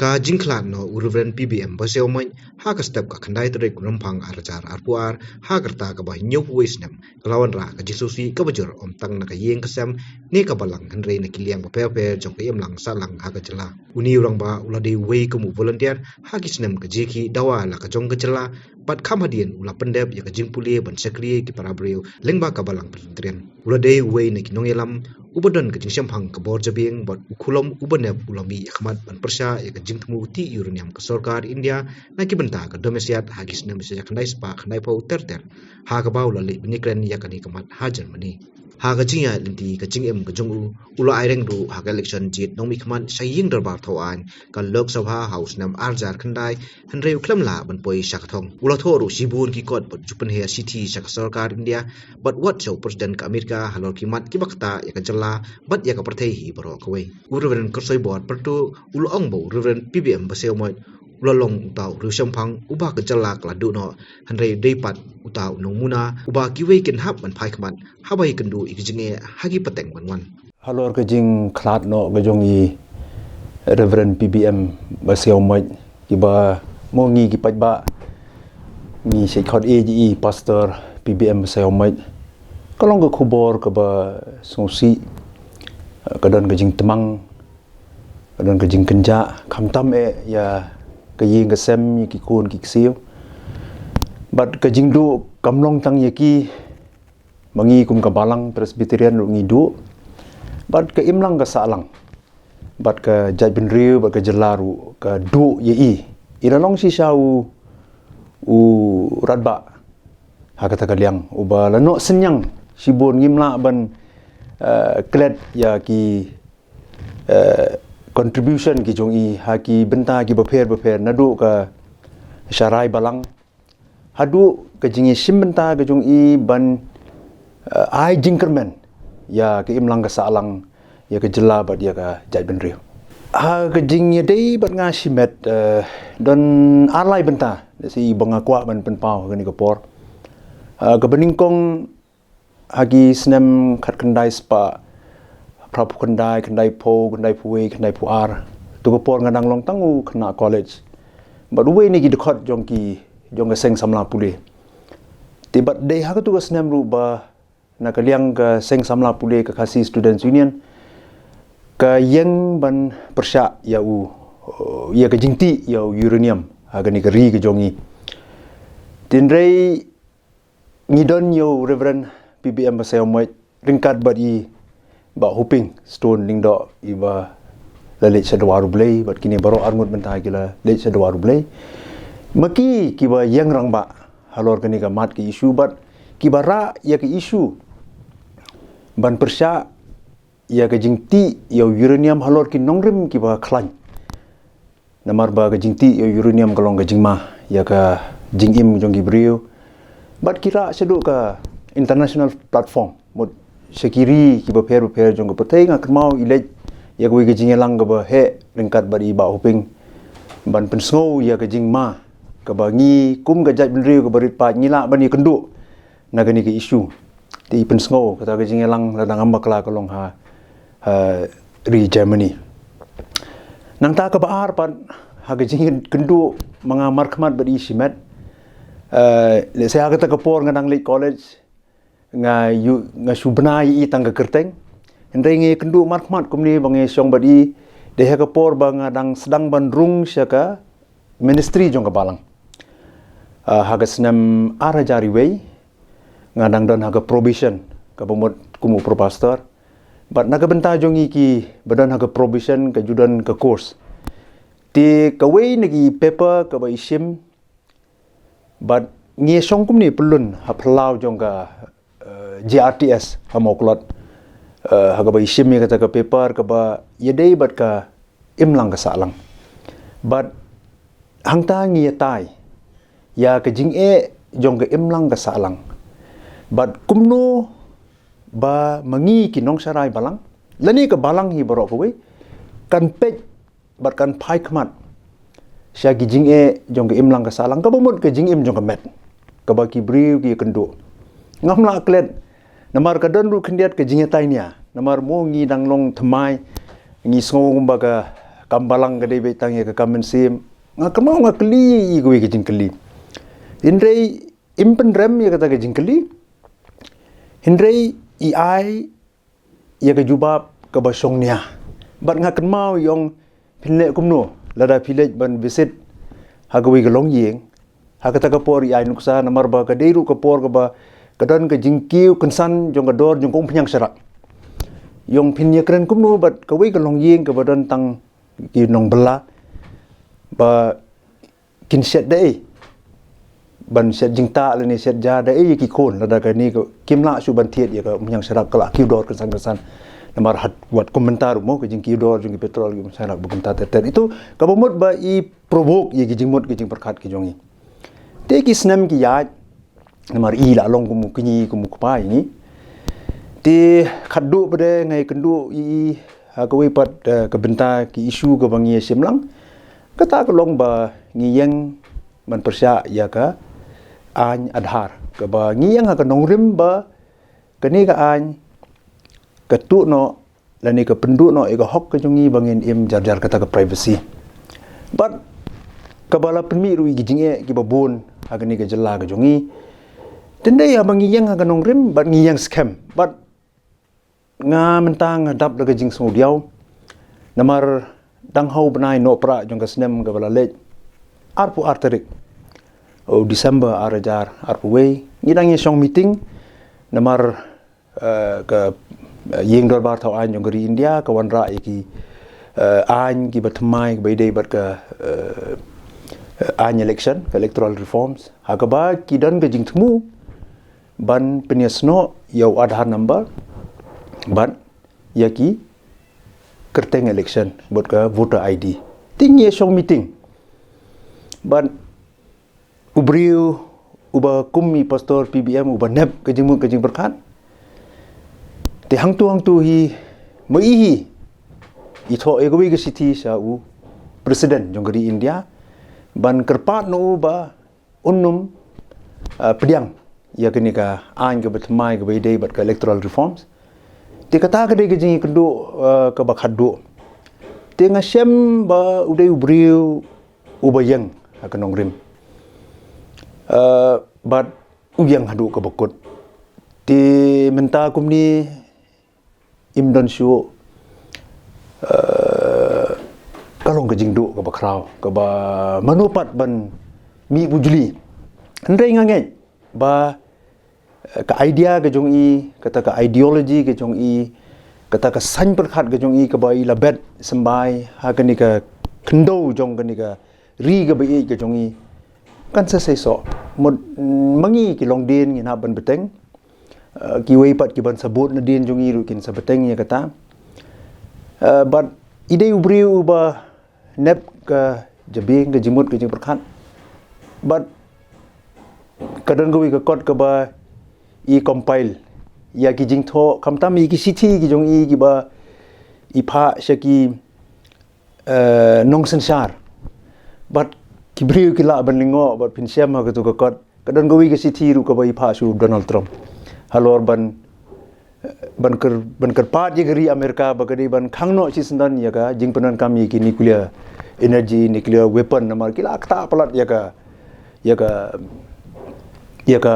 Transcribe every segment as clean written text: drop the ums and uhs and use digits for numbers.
ka jingklan no uruvren PBM baseomoy ha ka step ka khandai tere kunampang arjar arpuar ha kerta ka bah nyop wisnam kelawan ra ka jisusi ka bajur om tang na ka yeng kasam ne ka balang hanre na kiliang pa pe jong ka lang salang ha ka jela uni urang ba ulade wei ka mu volunteer ha kisnam ka jeki dawa la ka jong ka jela pat khamadian ula pendep ya ka jingpuli ban sekri ki parabreu lengba ka balang pentrian ulade wei na kinong elam ubadon ka jingsyam hang ka bor jabing bot ukulom ubanep ulami akhmat ban persya ya ka jingtmu ti uruniam ka sarkar India na ki benta ka domesiat hagis na mesya khandai spa khandai pau terter ha ka baula le binikren ya ka ni kamat ha Germany ha ka jinga linti ka jingem ka jongu ula aireng ru ha ka election jit nongmi khman saying darbar thawan ka lok sabha house nam arjar khandai hanre uklam la ban poi shakathong ula thoru sibun ki kot but jupan he city sak sarkar India but what show president ka Amerika halor ki mat ki bakta ya ka jalla bat ya ka parthei hi baro ka wei uruveren korsoi bot pertu ula ong bo uruveren PBM baseo moi ulalong utau rusyam phang uba ka jalla kla du no hanre deipat utau nongmuna uba ki wei ken hap ban phai khman habai kendu ikjinge hagi pateng banwan halor ka jing khlat no ga jong i reverend PBM baseo moi ki ba mo ngi ki pat ba ngi sei khot AGE pastor PBM baseo moi kalong ka khubor ka ba sosi kadon ka jing temang kadon ka jing kenja khamtam ya ka ying ka sem ki kun ki ksiu bat ka jing du kamlong tang ye ki mangi kum ka balang presbyterian ru ngi du bat ka imlang ka salang bat ka jaj bin riu bat ka jelaru ka du ye i ilalong si sau u radba ha kata ka liang uba lano senyang sibun ngimla ban klet ya ki contribution ki jong i ha ki benta ki beper nadu ka syarai balang hadu ka jingi sim benta ka jong i ban ai jingkermen ya ke imlang ka salang ya ke jela bat ya ka jai ben riu ha ka jing ye dei bat nga simet don alai benta si banga kwa ban pen pau ka ni ka por ka beningkong hagi snem khat kendai spa prap kendai po kendai puwe kendai puar tu ko por ngadang long tangu kena college but we ni gi dekhot jong ka seng samla pule tibat dei ha ka tu ka snem ru ba na ka liang ka seng samla pule ka khasi students union ka yang ban persya ya u ya ka jingti ya uranium ha ka ni ka ri ka jongi tinrei ngidon yo reverend PBM baseo moi ringkat bat i ba hoping stone ling do i ba lalit sa dawaru blay bat kini baro armut benta gila late sa dawaru blay maki ki ba yang rang ba halor kani ka mat ki issue bat ki bara ya ki issue ban persya ya ka jingti ya uranium halor ki nongrim ki ba khlan namar ba ka jingti ya uranium kalong ka jingma ya ka jingim jong ki brio bat kira sedu ka international platform mod sekiri ki ba per jong ka patei nga kemau ilej ya ko ge jingelang ka ba he ringkat bari ba hoping ban pensngo ya ka jingma ka ba ngi kum ga jaj benriu ka barit pa ngila bani kendu na gani ke issue ti pensngo kata ge jingelang ladang ambak la kalong ha ri Germany nang ta ka ba ar pan ha ge jing kendu mangamar khmat bari simet le saya kata ka por ngadang late college nga subna i tangga kerteng hendai nge kendu markmat kumni bangi syong badi de ha kapor banga dang sedang bandrung syaka ministry jong kabalang ha ga senam ara jari wei ngadang don ha ga provision ka pemut kumu pro pastor bat naga benta jong iki badan ha ga provision ka judan ka course ti ka wei nagi paper ka ba isim bat nge syong kumni pelun ha plau jong ka GRTS hamoklot haga ba isim kata ka paper ka ba yedei bat ka imlang ka salang bat hangta ngi tai ya ka jing jong ka imlang ka salang bat kumno ba mangi ki nong sarai balang lani ka balang hi borok ko we kan pej bat kan phai khmat sya ki jing jong ka imlang ka salang ka bomot ka jing im jong ka met ka ba ki briu ki kendo ngamla klet namar ka don ru khendiat ka jingetai nia namar mo ngi danglong thamai ngi sngo ba ka kambalang ka dei betang ya ka kamen sim nga kamau nga keli i go ke jingkeli hindrei impen rem ya kata ke jingkeli hindrei i ai ya ka jubab ka basong nia bat nga kamau yong pinle kumno lada village ban visit hagawi ka long yeng hakata ka por i ai nuksa namar ba ka deiru ka por ka ba kadan ka jingkiu kensan jong ka dor jong kong penyang serak yong pinya keren kumno bat ka wei ka long yeng ka badan tang ki nong bela ba kin set dei ban set jingta le ni set ja dei ki kon lada ka ni ko kimla su ban thiet ya ka penyang serak kala ki dor kensan namar hat buat komentar mo ke jing ki dor jing petrol ki serak bukan ter itu ka bomot ba i provoke ye ki jingmot ki jing perkat ki jongi te ki snam ki ya namar i la long kumu kini kumu pa ini ti khaddu bade ngai kendu i hakawi pat kebenta ki isu ke bangi simlang kata ka long ba ngiyeng man persya ya ka an adhar ka ba ngiyeng ha ka nongrim ba kani ka an ka tu no lani ka pendu no e ka hok ka jongi bangin im jar kata ka privacy but kabala penmi ru gi jinge ki babun ha ka ni ka jela ka jongi tendai ya bangi yang ha ka nongrim ba ngiyeng scam but nga mentang dap daga jing song diaw namar dang hau benai no pra jong ka snem ka bala lej arpu arterik o December arajar arpu wei ngidang ye song meeting namar ka yeng dor bar thau an jong gari India ka wan ra ki an ki batmai bai dei bat ka an election electoral reforms ha ka ba ki dan ka jing thmu ban penyesno yau adhar number ban yaki kerteng election buat ke voter ID tinggi song meeting ban ubriu uba kumi pastor PBM uba nep kejing berkat te hang tu hi mai itho egowi ke city sa u presiden jonggari India ban kerpat no ba unnum pediang ya kini ka an ke betmai ke bidai bat ke electoral reforms te kata ka de ke jing kendu ka bakhadu te ngasem ba udai ubriu ubayang akan rim but uyang hadu ka bakut te menta kumni imdan shu kalong ka jingdu ka bakrau ka ba manupat ban mi bujuli andai ngangai ba ka idea ke jong i kata ka ideology ke jong i kata ka san perkhat ke jong i ka ba i labet sembai ha ka ni ka khndo jong ka ni ka ri ka ba i ke jong i kan sa sai so mod mangi ki long din ngin ha ban beteng ki wei pat ki ban sabut na din jong i ru kin sa beteng ya kata but ide ubriu ba nep ka jabing ke jimut ke jing perkhat but kadang go ka kot ka ba i compile ya ki jing tho kamtam i ki city ki jong i ki ba i pha shaki nong sensar but ki briu ki la ban lingo but pin siam ha ka tu ka kot kadan go ki city ru ka ba i pha su Donald Trump halor ban ker pat ye gari Amerika ba gari ban khangno chi sandan ya ka jing panan kam i ki nuclear energy nuclear weapon namar ki la kta palat ya ka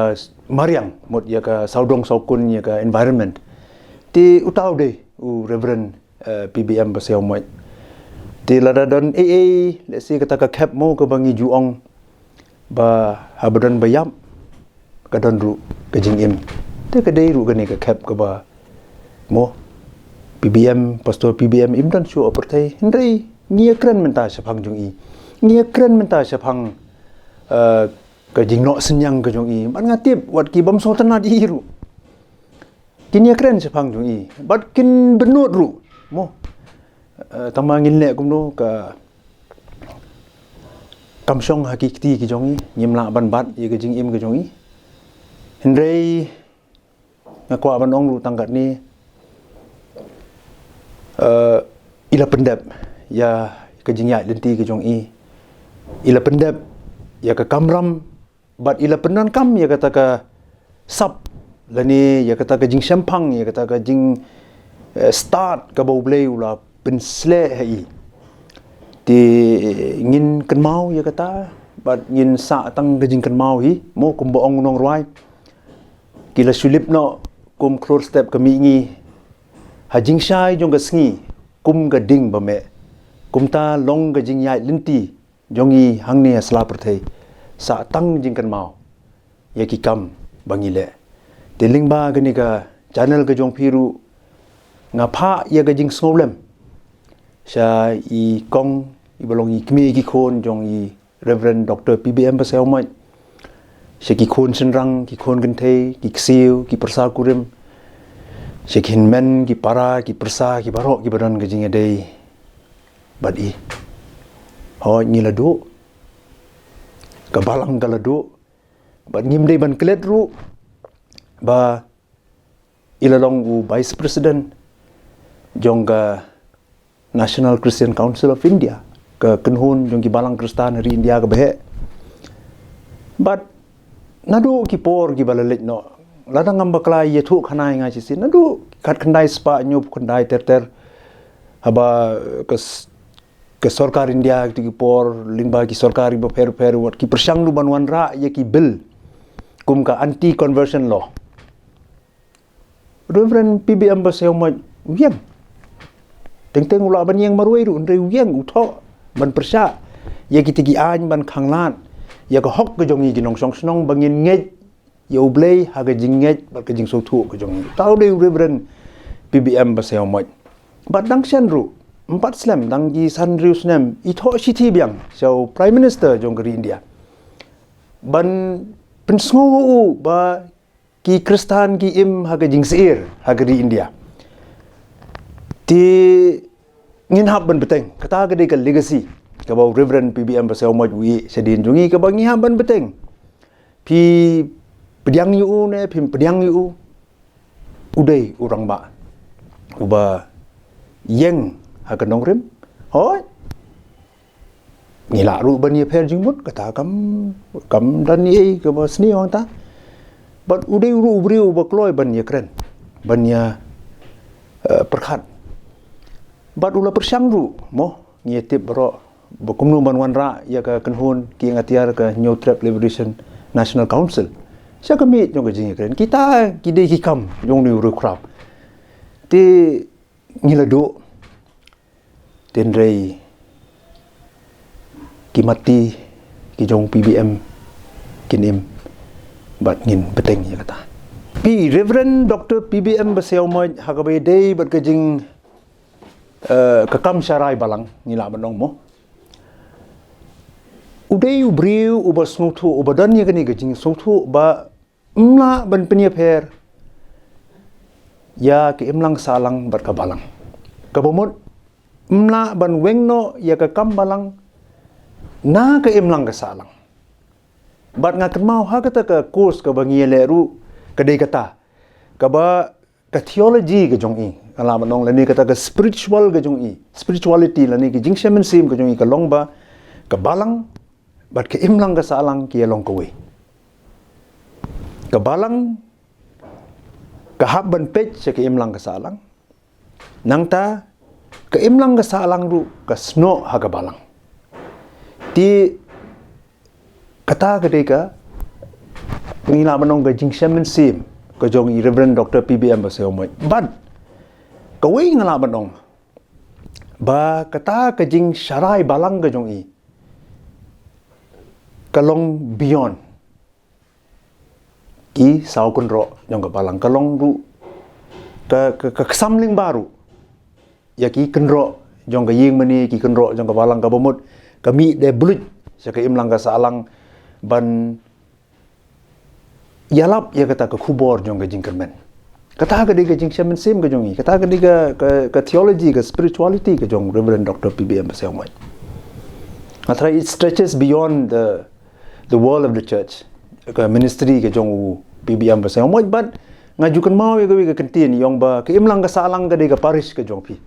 Mariang mot ya ka saudong saukun ya ka environment ti utau de u reverend PBM baseo mo ti lada don let's say kata ka cap mo ka bangi juong ba habadan bayam ka don ru ka jing im te ka dei ru ka ni ka cap ka ba mo PBM pastor PBM imdan shu opertai ndrei ngia kren menta sapang jung i ngia kren menta sapang ka jingno senyang ka jong i ban ngatip wat ki bam so tanat i ru kinya kren sepang jong i bat kin benut ru mo tamangin le kumno ka kamsong hakikti ki jong i nyimla ban bat ye ka jing im ka jong i hendrei ngakwa ban ong ru tangkat ni ila pendap ya ka jingya lenti ka jong i ila pendap ya ka kamram bat ila penan kam ya kata ka sap lani ya kata ka jing sempang ya kata ka jing start ka bau blei ula pensle hai ti ngin kan mau ya kata bat ngin sa tang gajing kan mau hi mo kum boong nong ruai kila sulip no kum klor step kami ngi hajing shai jong ga sngi kum ga ding ba me kum ta long ga jing yai linti jongi hangni asla perthei sa tang jing kan mau ya ki kam bangile teling ba gani ga channel ga jong phiru nga pha ya ga jing snolem sha I kong I balong I kmi ki khon jong I Reverend Dr. PBM Baseo mai sha ki khon senrang ki khon gan thei ki ksiu ki persa kurim sha ki men ki para ki persa ki baro ki badan ga jing dei badi ho ni la do ka balang ga la do bad ngim dei ban klet ru ba ilalong u Vice President jongga National Christian Council of India ke kenhun jong ki balang Kristan hari India ke behe but nadu ki por ki balalit no ladang ngam bakla ye thu khanai nga chi sin nadu khat khandai spa nyup khandai ter haba ke sarkar India ki por lingba ki sarkari ba fer wat ki persang lu banwan ra ye ki bill kum ka anti conversion law Reverend PBM Baseo ma wiang teng ula ban yang marui ru ndre wiang utho ban persya ya kitigi an ban khanglan ya ka hok ke jongi ginong song snong bangin nge ya ublei ha ga jing nge ba ka jing so thu ke jongi tau de Reverend PBM Baseo ma bat dang sen ru 4 slam dang gi san riu snem itho city biang so Prime Minister jong gari India ban pensngo ba ki Kristan ki im ha ga jing seir ha gari India ti ngin hab ban beteng kata gede ka legacy ka bau Reverend PBM Baseo moj wi sedin jungi ka bangi hab ban beteng pi pediang yu ne pi pediang yu udai urang ba uba yeng ha ka nongrim hoi ngila ru ban ye pher jingmut kata kam dan ye ka ba sni ong ta but udai ru briu ba kloi ban ye kren ban ya perkhat bat ula persang ru mo ngetip bro bokumnu banwan ra ya ka kenhun ki ngatiar ka New Trap Liberation National Council sia kami jong jing kren kita kide ki kam jong ni ru krap ti ngilado tenrei ki mati ki jong PBM kinim bat ngin beteng ya kata pi Reverend Dr. PBM Baseo ma hagabe dei bat ka jing kakam syarai balang ngila banong mo udai ubriu uba snguthu ubadan ye gani gajing snguthu ba mla ban penia pher ya ke imlang salang bat ka balang kabomot mla ban wengno ya ka kam balang na ka imlang ka salang bat ngakan mau ha kata ka course ka bangiele ru kadai kata ka ba ka theology ka jong i ala manong lani kata ka spiritual ka jong i spirituality lani ki jing shaman sim ka jong i ka long ba ka balang bat ka imlang ka salang ki long ka we ka balang ka habban pech sa ka imlang ka salang nang ta ka imlang ka salang ru ka sno ha ka balang ti kata ka de ka ngila manong ka jing shaman sim ka jong i Reverend Dr. PBM Baseo ma ban kawai ngala banong ba kata ka jing syarai balang ka jong i kalong beyond ki sau kun ro jong ka balang kalong ru ka samling baru ya ki kenro jong ka ying mani ki kenro jong ka balang ka bomut kami de bulut sa ka imlang ka salang ban yalap ya kata ka khubor jong ka jing kermen kata ka diga jing shaman sim ka jongi kata ka diga ka theology ka spirituality ka jong Reverend Dr. PBM Baseo ma atra it stretches beyond the world of the church ka ministry ka jong PBM Baseo ma but ngajukan mau ya ka kentin yong ba ka imlang ka salang ka diga parish ka jong pi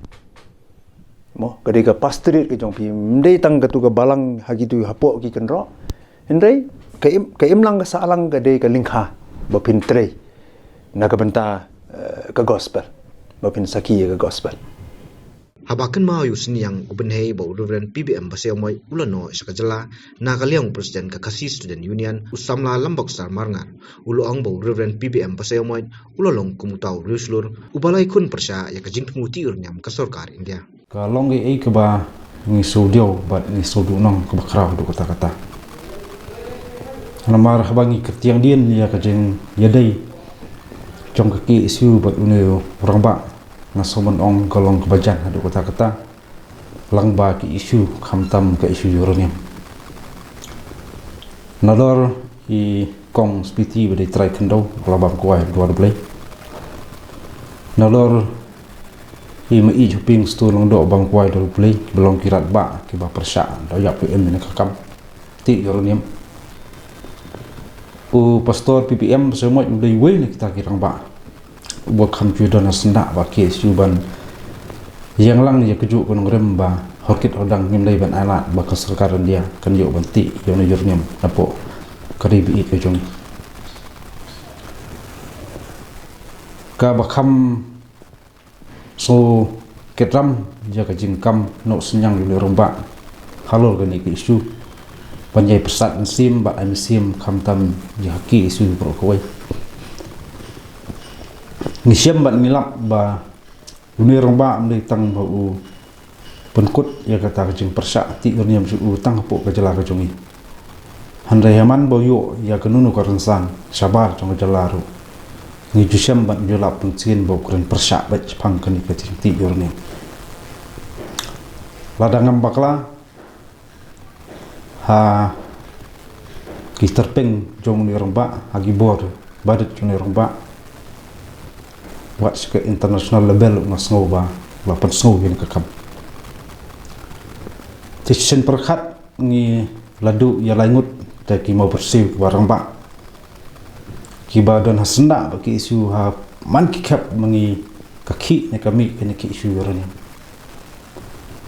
mo ka diga pastorate ka jong pi ndai tang ka tu ka balang hagitu hapo ki kenro ndai ka imlang ka salang ka diga lingkha ba pintre na ka benta ka gospel bapin saki ka gospel habakan mau yusin yang ubenhei bau Reverend PBM baseo moi ulano sakajala na kaliang presiden kakasi student union usamla lambak sar marngar uloang bau Reverend PBM baseo moi ulalong kumutau ruslur ubalai kun persya ya kajing tmuti urnyam ka sarkar India kalong ge ke ba ni studio bat ni studio nong ke bakrau du kata-kata namar habangi ketiang dien ya kajing yadai jong kaki isu bat uneu orang ba nasoman ong kalong kebajan adu kata-kata lang ba ki isu khamtam ke isu uranium nador i kong spiti bade try kendo labam kuai dua play nador i mai juping stu long do bang kuai dua play belong kirat ba ki ba persya do ya PM ni kakam ti uranium u pastor PPM semua dei we ni kita kirang ba buat computer na sendak ba kes yuban yang lang ya keju kunong rem ba horkit odang ngimdai ban alat ba keserkaran dia kan yo banti yo na yurnyam napo karibi ke jong ka ba kham so ketram ja ka jingkam no senyang yo romba halol gani ke isu panjai pesat sim ba sim kham tam ya ki isu pro koi nisiam bat ngilap ba uni romba mdei tang ba u penkut ya kata kajing persyak ti urniam su tang po kajala kajongi handai haman bo yo ya kenunu karensan sabar jong kajala ru ni jusiam bat nyolap pengcin bo kren persyak bat pang kani kajing ti urniam ladangam bakla ha kisterpeng jong ni romba agi bor badet jong ni romba buat ke international level ngas ngoba lapan snow yang kekam tisen perkat ni ladu ya langut taki mau bersih barang ba kiba dan hasenda bagi isu ha man kikap mengi kaki ni kami kena ki isu yorani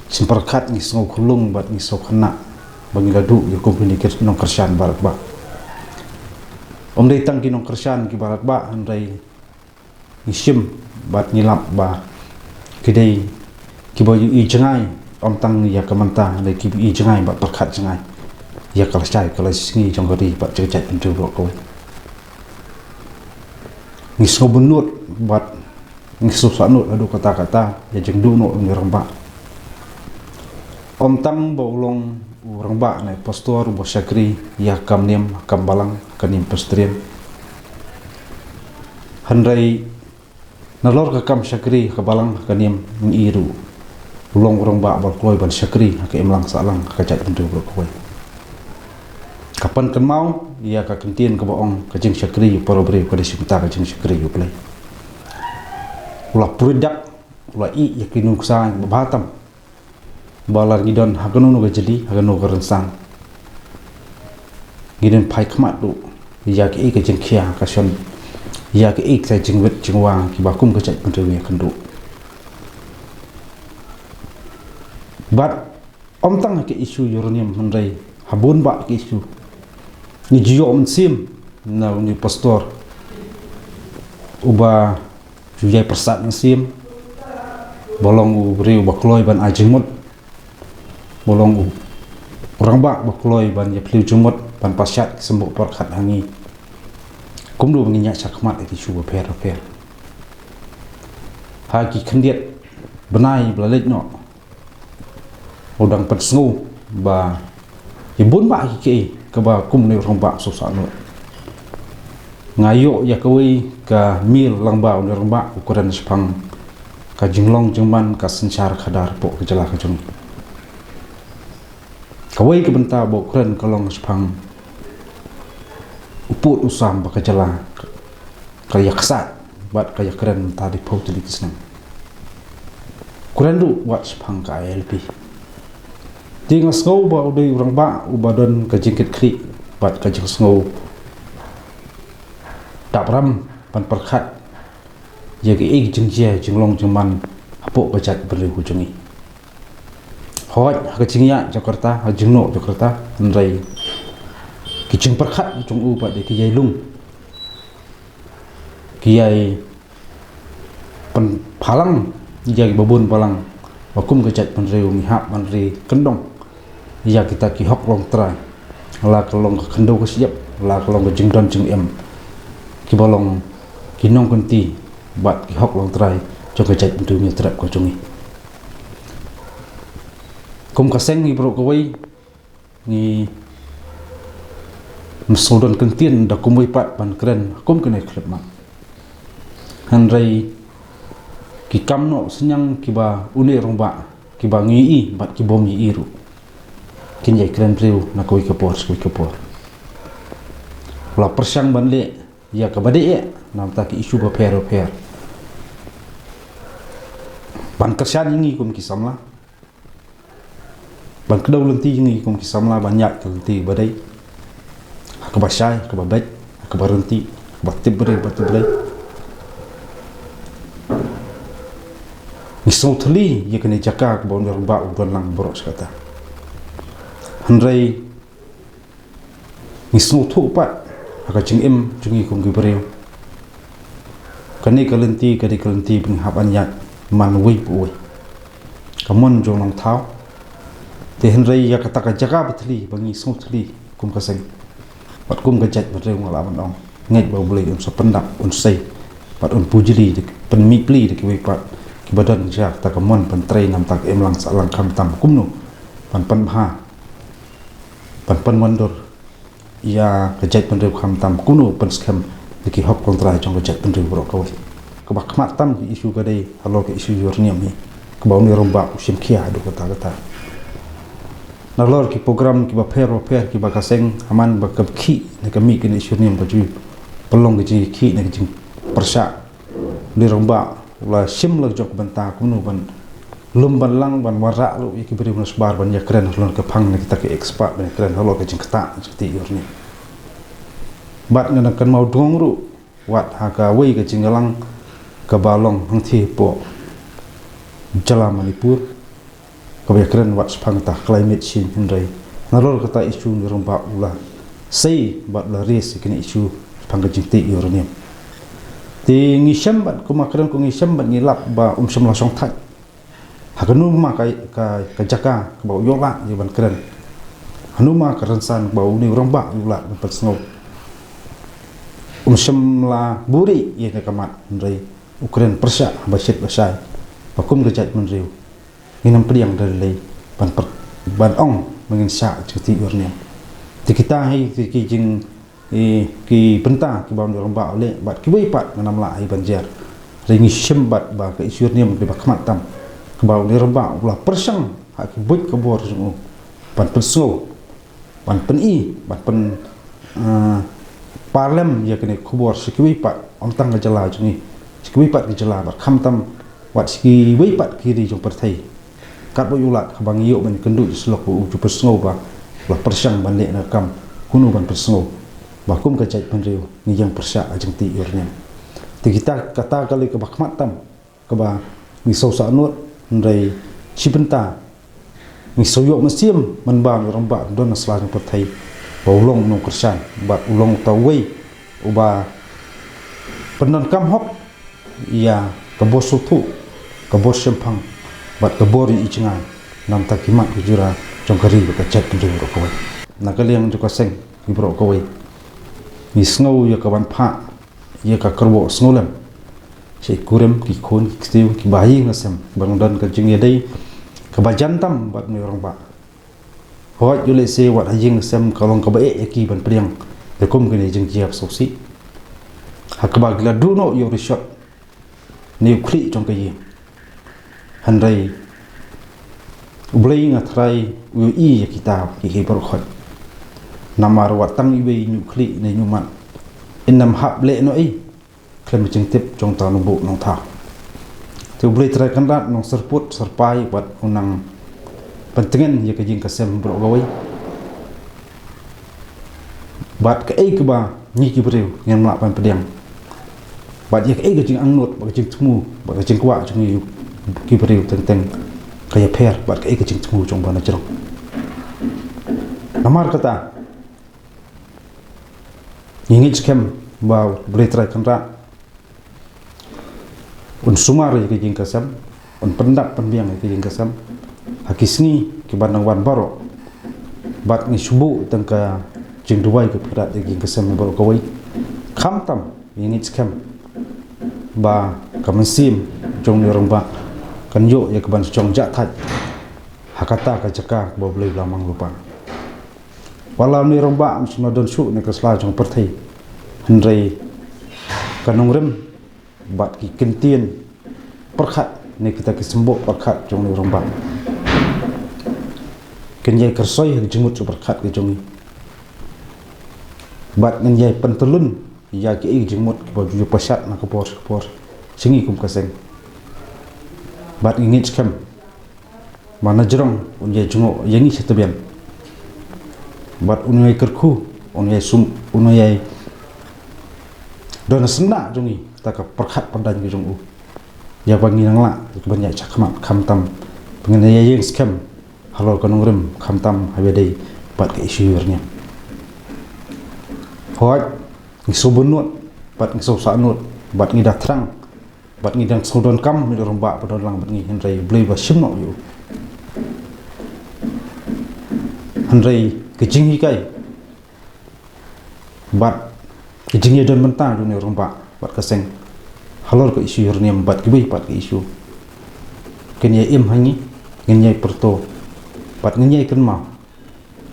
simperkat ni snow kulung bat ni so kena bagi ladu ya company nong kersan barat ba om datang ki nong kersan ki barat ba andai isim bat ngilap ba kedai kiboyu i jengai om tang ya kamanta le ki i jengai bat perkat jengai ya kalau cai kalau singi jonggori bat cercat pintu blok ko ngiso benut bat ngiso sanut adu kata-kata ya jeng duno ngiramba om tang bolong urang ba ne pastor bo syakri ya kamnem kambalang kanim pastrian handrai nalor ka kam syakri ka balang kanim ngiru ulong urang ba bal kloi ban syakri ka emlang salang ka cat bentu bro koi kapan kan mau ya ka kentien ka boong ka jing syakri paro bre ka disimta ka jing syakri yu play ulah puridak ulah i yakinu sa batam balar gidon haganu ga jadi haganu ga rensang giden pai khmat du ya ki ka jing khia ka son ya ke ik sai jingwet jingwang ki bakum ka chat pentu ya kendu bat om tang ke isu uranium mandai habun ba ke isu ni jiyo om sim na ni pastor uba jujai persat sim bolong u bre u bakloi ban ajimut bolong u orang ba bakloi ban ya pliu jumut ban pasyat sembuk perkat hangi kumdu menginyak sakmat itu cuba per haki kendiat benai belalit no udang persngu ba ibun ba ki ke ba kum ni orang ba susah no ngayo ya kawai ka mil lang ba orang ba ukuran sepang ka jinglong jengman ka sencar kadar po kejala ka jeng kawai ke benta bo ukuran kalong sepang uput usam baka jala kaya kesat buat kaya keren tadi pau tadi kisnang kuran du buat sepang ka LP tinggal sengau ba udai orang ba ubadan ka jingkit kri buat ka jing sengau tak ram pan perkat jadi ik jing jia jinglong jengman apok bacat beri hujungi hoi ka jingya Jakarta ha jingno Jakarta ndai kicing perkat cung u pada kiai lung kiai pen palang kiai babun palang Wakum kejat penreu mihap manri kendong ya kita ki hok long trai la kelong ke kendo ke siap la kelong ke jengdon jeng em ki bolong ki nong kunti bat ki hok long trai cho kejat penreu mi trap ko chungi kum kaseng ni bro ko wei ni mesodon kentien da kum wei pat pan kren kum kene klep ma han rai ki kam no senyang ki ba une rong ba ki ba ngi i bat ki bom yi iru kin jai kren priu na koi kapor la persang ban le ya ka bade e nam ta ki isu ba per ban kersan ngi kum ki samla ban kedau lenti ngi kum ki samla ban yak lenti badai ka ba sai ka ba bet ka ba renti ba tibre Misal teli ia kena jaga ke bawah nerba udan lang borok sekata. Handrai misal tu upat agak cengim cengi kum gibreu. Kani kalenti penghapan yat manui puai. Kamun jong long tau. Te handrai ia kata jaga beteli bangi sung teli kum kaseng. Pat kum gajat bereu ngalaman ong. Ngai bau boleh sependap unsai. Pat pujili penmipli de kiwipat. Badan jak tak kemun pentrai nam tak emlang salang kam tam kumno pan ha pan mandor ia kejat pendeu kam tam kuno pen skam diki hok kontrai jong kejat pendeu bro kau ke bak mat tam ki isu kadai halo ke isu yorniam ni ke bau ni romba usim kia adu kata nalor ki program ki ba per ki ba kaseng aman ba ke ki ne ke mi ki isu niam ka ju pelong ke ki ne ke persa ni romba la sim la jok banta kuno ban lum ban lang ban wara lu iki beri mas bar ban ya keren lon ke phang kita ke expert ban keren halo ke jingkta seperti yorni bat ngana kan mau dong ru wat haka wei ke jingalang ke balong hang thi po jala manipur ke ya keren wat phang ta climate change hindai nalol kata isu ni romba ula sei bat la res kini isu phang ke jingti yorni ti ngisam bat kumakran ku ngisam bat ngilap ba sam la song thai hakanu ma ka jaka ka ba yola ni ban kren hanu ma ka ransan ba ni romba yola ban snow sam la buri ye ka kamat ndai ukren persa ba sit ba sai ba kum gejat men riu nginam priang dari lei ban ong mengin sa cuti urnia ti kita hai ti jing ki benta ki bawang orang ba le bat ki wei pat nganam la ai banjar ringi sembat ba ke isur niam ke bakmat tam ke bawang orang ba ulah persang ha ki buit ke bor sungu pan penso pan peni ban pen parlem ya kene kubor sikwi pat om tang jala jungi sikwi pat ki jala ba kham tam wat ski wei pat ki ri jong perthai kat bo yulat khabang yo men kendu slok u ju persngo ba la persang ban le na kam kunu ban persngo bakum kejat penriu ni yang persa ajeng ti urnya ti kita kata kali ke bakmat tam ke ba mi so sa nur ndai cibenta mi so yo mesim menbang romba don aslang perthai baulong no kersan bat ulong tawei uba penon kam hok ia ke bosutu ke bos sempang bat ke bori icengan nam takimat kujura jongkari ke kejat penriu ro kowe nakali yang juga seng ibro kowe ni snow ya kawan pa ya ka kerbo snowlam si kurem ki khon ki stiu ki bayi ngasem bangdan ka jing dai ka bajantam bat ni orang ba hot yule se wat hajing sem kalong ka bae ki ban priang ya kum kini jing jiap soksi hakba gila du no yo rishot ni khri jong ka yi handai ublei ngatrai u i ya kitab ki he khot namar watang ibe nyukli ne nyuman inam hab le no i klem jing tip jong ta no bu nong tha tu blei trai kan rat nong serput serpai wat unang pentengen ye ka jing kasem bro gawai bat ka ei ka ba ni ki breu ngem la pan pedang bat ye ka ei ka jing angnot ba ka jing tmu ba ka jing kwa jong yu ki breu teng ka ya pher bat ka ei ka jing tmu jong ba na jrong namar kata ingit kem ba bretrai kanra un sumar ke jing kasam on pendak penbiang ke jing kesam hakisni ke bandang wan baro bat ni subu tangka jing duai ke perat jing kesam baro kawai kham tam ini skam ba kamansim jong ni romba kan yo ya ke ban jong ja that hakata ka jaka bo blai lamang lupa walau ni romba mesti don su ni kesla jong perthai hendrai kanong rem bat ki kentien perkhat ni kita ki sembo perkhat jong ni romba kenyai kersoi hang jemut su perkhat ke jong ni bat kenyai pentulun ya ki jemut bo ju pasat na kapor singi kum kaseng bat ingit skam mana jerong unjai jungo yangi setabian bat unai kerku unai sum unai dona senda jongi taka perkhat pandan ke jong u ya bangi nang la banyak cakmat khamtam pengenai yang skam halal kanong rem khamtam habedai bat ke isyurnya hoi ngiso bunut bat ngiso sanut bat ngi datrang bat ngi dang sodon kam mi romba padon lang bat ngi hendrai blei ba shimno yu hendrai kejing hikai bat kejing ye don mentang dunia romba bat kaseng halor ke isu hurniam bat kibai bat ke isu kenya im hangi ngenya perto bat ngenya kenma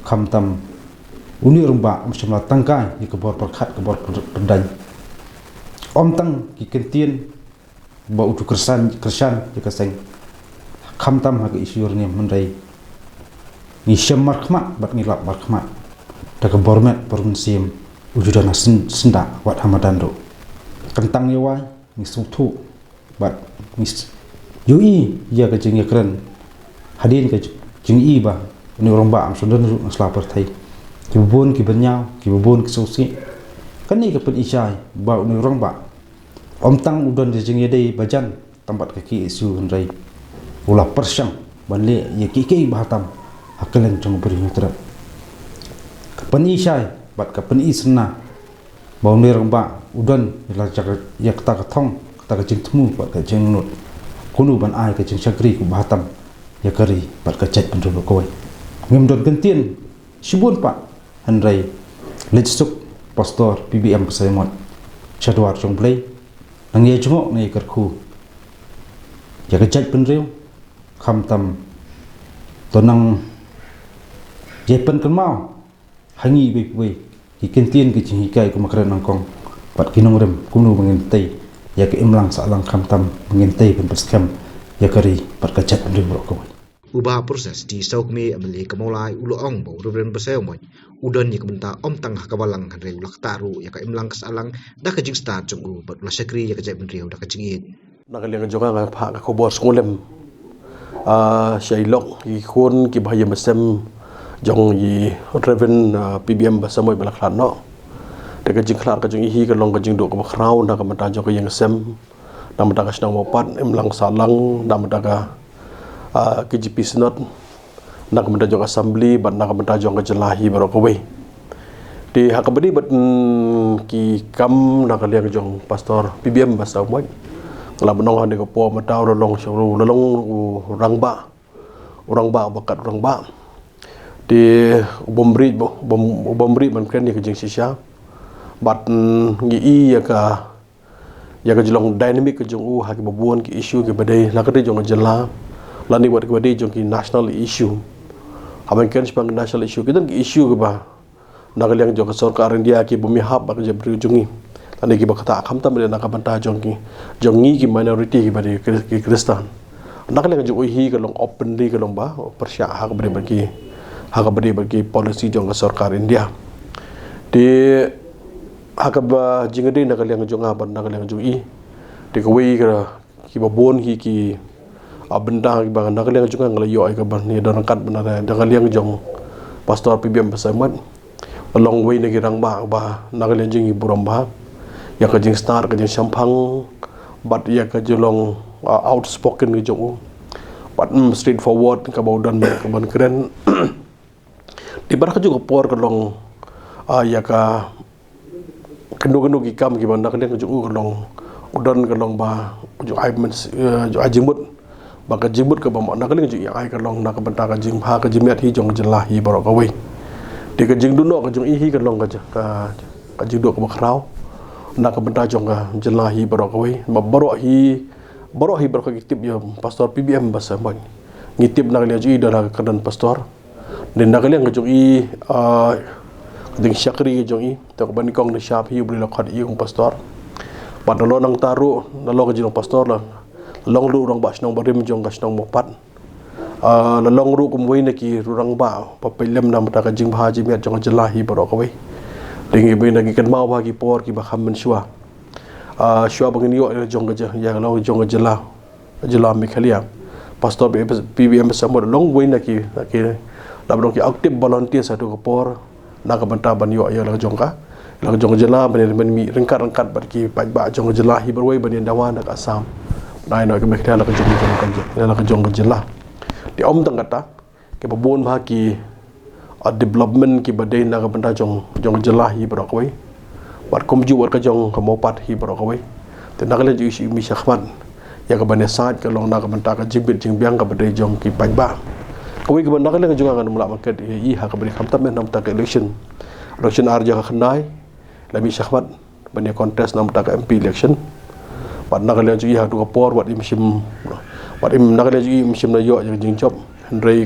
khamtam uni romba mshamla tangkai ni kebor perkhat kebor pendan om tang ki kentien ba utu kersan ki kaseng khamtam ha ke isu hurniam mendai ni syamar khmat bat ngilap markhmat ta kebormet perunsim wujudana senda wat hamadando kentang yawai ni sutu bat mis yui ya ke jing keren hadin ke jing i ba ni romba am sundan asla perthai kibun ki benyau kibun ki susi kan ni ke pen isai ba ni romba om tang udon de jing yedai bajan tempat kaki isu hendrai ulah persyang banle ye ki bahatam hakalan jong beri mutra pen isai bat ka pen isna bau ni romba udon la jak yak ta thong ta ka jing thmu bat ka jing nut kunu ban ai ka jing sakri ku bahatam ya kari bat ka chat pen ro koi ngem don gentien sibun pa handrai litsuk pastor PBM Pasaimot chadwar jong play nang ye jungok ni kerku ya ka chat pen reu kham tam tonang je pen kan mau hangi we ki kentien ki chi kai ku makran nangkong pat kinong rem kunu mengentai ya ke imlang salang khamtam mengentai pen perskam ya kari pat ka chat rem ro ko ubah proses di saukmi amli kamolai uloong bo rubren baseo moy udon ni kebenta om tang hakabalang kanre ulak taru ya ka imlang kasalang da ka jing start jongu bat la sakri ya ka jai benriu da ka jingit nakaliang jonga nga pha ka khobor skolem shailok ki khon ki bhayam sem jong yi reven PBM basamoy balaklan no de ka jing khlar ka jing hi ka long ka jing do ka khrau na ka mata jong ka yang sem na mata ka snang mopat imlang salang na mata ka KGP Senat nak menta jong assembly bat nak menta jong kejelahi baro kowe di hakabadi bat ki kam nak liang jong pastor PBM basa moy la benong hande ko po mata rolong shuru lolong orang ba bakat orang ba di bombri man kren ni kejeng sisya bat ngi ya ka jelong dynamic kejong haki babuan ki issue ke badai nakade jong jela lani buat kebadi jong ki national issue haban kan sepang national issue kita ki issue ke ba nakaliang jong sarkar India ki bumi hab ba ke jongi lani ki bakata khamtam le nakabanta jong ki minority ki badi ki Kristan nakaliang jong hi ka long openly ka long ba persya hak bagi policy jong sarkar India di hakaba jingade nakaliang jong aban nakaliang jong i di kawai ka ki babon ki benda bang nakaliang jong ngalayo ay ka ban ni dorangkat benar nakaliang jong pastor PBM Pasaimot along way nagirang ba nakaliang jong iburam ba ya ka jing star ka jing sampang bat ya ka jolong outspoken ni jong bat straightforward ka baudan ka ban keren di barak juga por kelong ya ka kendo ki kam ki banda kene jong kelong udan kelong ba jo ajimut baka jimbut ka ba nak leng ju ai ka long nak banta ka jing pha ka jimet hi jong jelah hi barok ka wei di ka jing duno ka jong i hi ka long ka jing do ka bakrau nak banta jong ka jelah hi barok ka wei ma barok hi barok ka tip yo pastor PBM basa ban ngitip nak le ju i dara ka dan pastor den nak leng ka jong i ding syakri ka jong i to ka ban kong na syap hi bri la khat i kong pastor pat lo nang taru na lo ka jing pastor la long lu rong ba snong barim jong ka snong mopat la long ru kum wei na ki rang ba pa pelem nam ta ka jing bha ji met jong jelah hi barok ka wei ding i be na ki kan mau ba ki por ki ba kham men shwa shwa bangin yo jong ka ya lo jong jelah mi khalia pastor PBM samor long wei na ki la dong ki active volunteer satu ka por na ka banta ban yo ya la jong ka la jong jelah ban mi rengkat bat ki pa ba jong jelah hi berwei ban dawan nak asam nai noi ke mekta la ka jong ka jelah di om tang kata ke babon ba ki development ki badai na ka banta jong jelah hi barok wei bat kom ju ka jong ka mopat hi barok wei te nak le ju mi shakhman ya ka ban saat ka long na ka banta ka jimbit jing biang ka badai jong ki pa ba ka wei ka ban nak le ka jong ka mula market i ha ka bari kham tam nam ta ka election arja ka khnai la mi shakhman ban contest nam ta ka MP election pat nak le ju ha tu ka por wat im sim wat im nak le ju im sim na yo jing job ndrei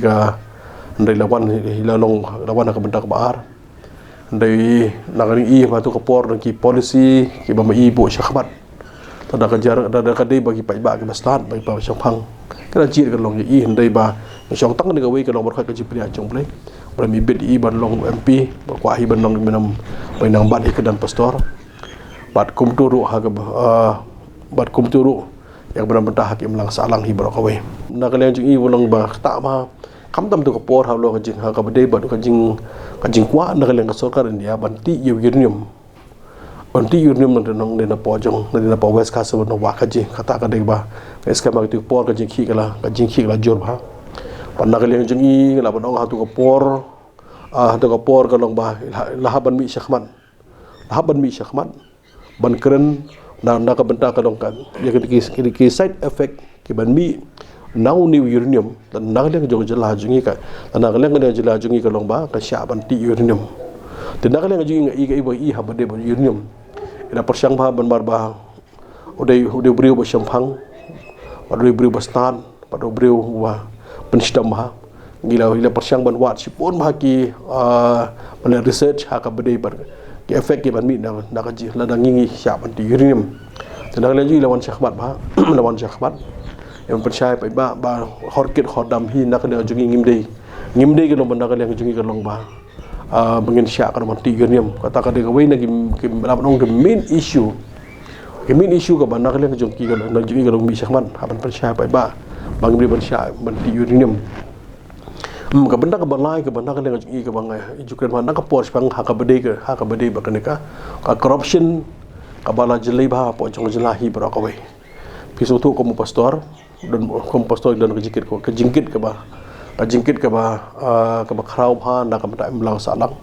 lawan lawan ka benta ka baar ndrei nak i pa tu ka por ki policy ki ba mai bu shakhmat ta ka jar da ka dei bagi pa ba ki bastan bai pa shong phang ka ji ka long i ndrei ba shong tang ni ka wei ka long bar kha ka ji pria chong plei ba mi bit i ban long MP ba kwa hi ban long minam bai nang ban ik dan pastor bat kum tu ru ha ka bat kum turu yang benar-benar hakim lang salang hi barok away nak le jing i bolong ba ta ma kam tam tu ko por ha lo ka jing ha ka bade ba ka jing kwa nak le ka sarkar India banti uranium nang na po jong na po west ka sa no wa ka ji kata ka de ba eska ma tu por ka jing khi ka la jor ba pan nak le jing i la ba dong ha tu ko por ka long ba la ban mi shakhman ban keren na ka benta ka dong kan ya ki side effect ki ban mi now new uranium dan na le jong jelah jungi ka na le jelah jungi ka long ba ka sya ban ti uranium te na le jungi i ha ba de uranium ina persyang ba ban bar ba udai brio ba syampang udai brio ba stan pada brio wa penstam ba gila persyang ban wat sipun ba ki ban research ha ka ba de ki efek ki ban mi na ka ji la dang ngi sya ban ti uranium tenang le ji lawan shakhmat ba lawan shakhmat yang percaya pa ba horkit khodam hi nak le jungi ngimdei ke long ban nak le jungi ke long ba bangin sya ka man ti uranium kata ka de ka wei na ki la dong the main issue ka ban nak le jungi ke long mi shakhmat ban percaya pa bang bi ban sya ban ti uranium ka benda ka balai ka benda ka le jungi ka bang jukan man nak por spang ha ka bade ba ka corruption kabala jelai ba po jong jelah hi barok away piso tu ko pastor dan ka jingkit ka ba khrau ba na ka mata imlang salang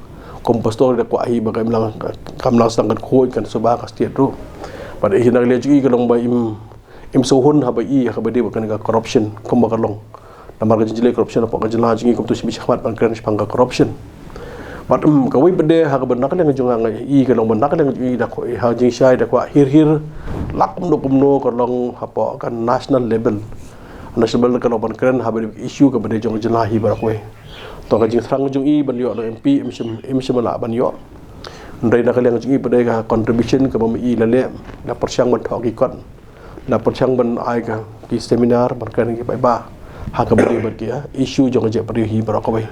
kom pastor da kwa hi ba ka imlang kamlang sang kan khoi kan so ba ka state ru pada hi na le ji ka long ba im so hun ha ba i ka ba de ba kan ka corruption kom ba ka long namar ka jelai corruption po ka jelah jingi kom tu si khmat ban kan spang ka corruption bat ka wei bede ha ka ban nak le jong ngai i ka long ban nak le i da ko ha jing shai da kwa hir lak kum no ka long ha po kan national level ka long ban kren ha ba issue ka bede jong jelah hi barak we to ka jing thrang jong i ban yo lo MP im la ban yo ndai nak le jong i bede ka contribution ka ba i la le na persyang ban thok ki kon na persyang ban ai ka ki seminar ban kan ki ba ha ka bede ban ki issue jong je pari hi barak we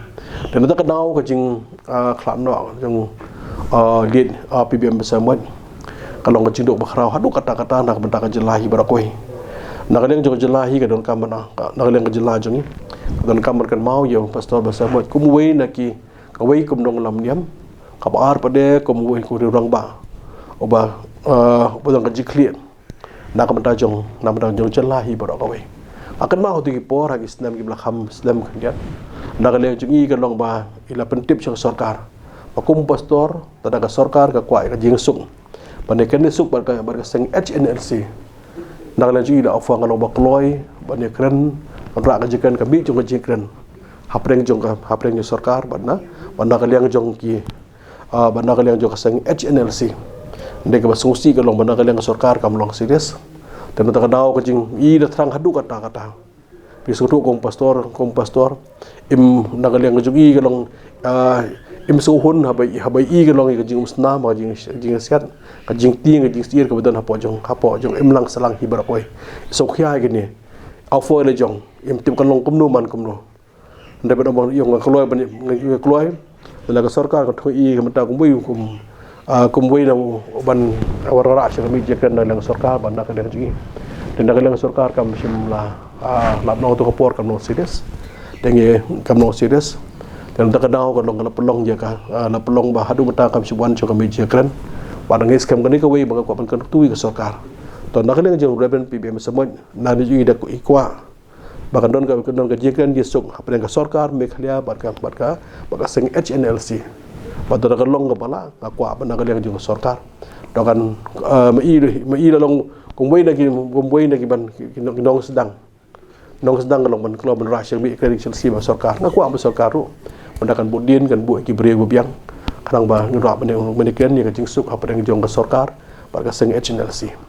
dan kita kenal kecing klan no jong lead PBM bersama kalau kecing dok bakrau hadu kata-kata nak benta ka jelah hi barakoi nak leng jong jelah hi ka don kam nak leng ka jelah jong don kam kan mau yo pastor bersama kum wei naki ka wei kum dong lam niam ka baar pade kum wei ku rang ba oba bodang ka jiklian nak benta jong jelah hi barakoi akan mau tu ki por hak Islam ki belakam Islam kan dia nak le jungi ka long ba ila pentip sang sarkar pakum pastor tada ka sarkar ka kwai ka jingsung pane kan suk bar ka seng HNLC nak le jungi da afwa ngalo ba kloy bane kren rak kajikan kami jong kajikren hapreng jong sarkar banda kaliang jong ki banda kaliang jong kasang HNLC ndek ba sungsi ka long banda kaliang sarkar kam long serius dan ta kadau kajing i da terang hadu kata pisudu kong pastor im nagaliang jong i ka long im suhun habai i ka long kajing usna ma jing siat kajing ting kajing sir ka badan hapo jong im lang salang hibar koi so khia gini aufo le jong im tim kan long kumno man kumno ndai ba bang yong kloi ban kloi la ka sarkar ka thoi ka mata kumbui kumbui na ban awara sa kami jekan na lang sarkar ban na ka lang ji dan na lang sarkar kam simla lap no to ka por kam no serious dengi kam no serious dan ta ka daw ka long pelong je ka la pelong ba hadu mata kam sibuan so kami jekan ba ngis kam kani ka wei ba ka ban kan tui ka sarkar to na ka lang jong reben PBM semua na ni da ko ikwa bahkan don ka jekan dia sok apa yang ka sarkar mekhalia barka sing HNLC badara ka long ka bala ka kwa ba na ka yang jong sarkar do kan mai long kumbui lagi ban nong sedang long ban klo ban rasya bi kredit selsi ba sarkar na kwa ba sarkar ru mendakan budin kan bu ki bre biang kadang ba ngro ban ni ka jing suk apa yang jong ka sarkar barka sing HNLC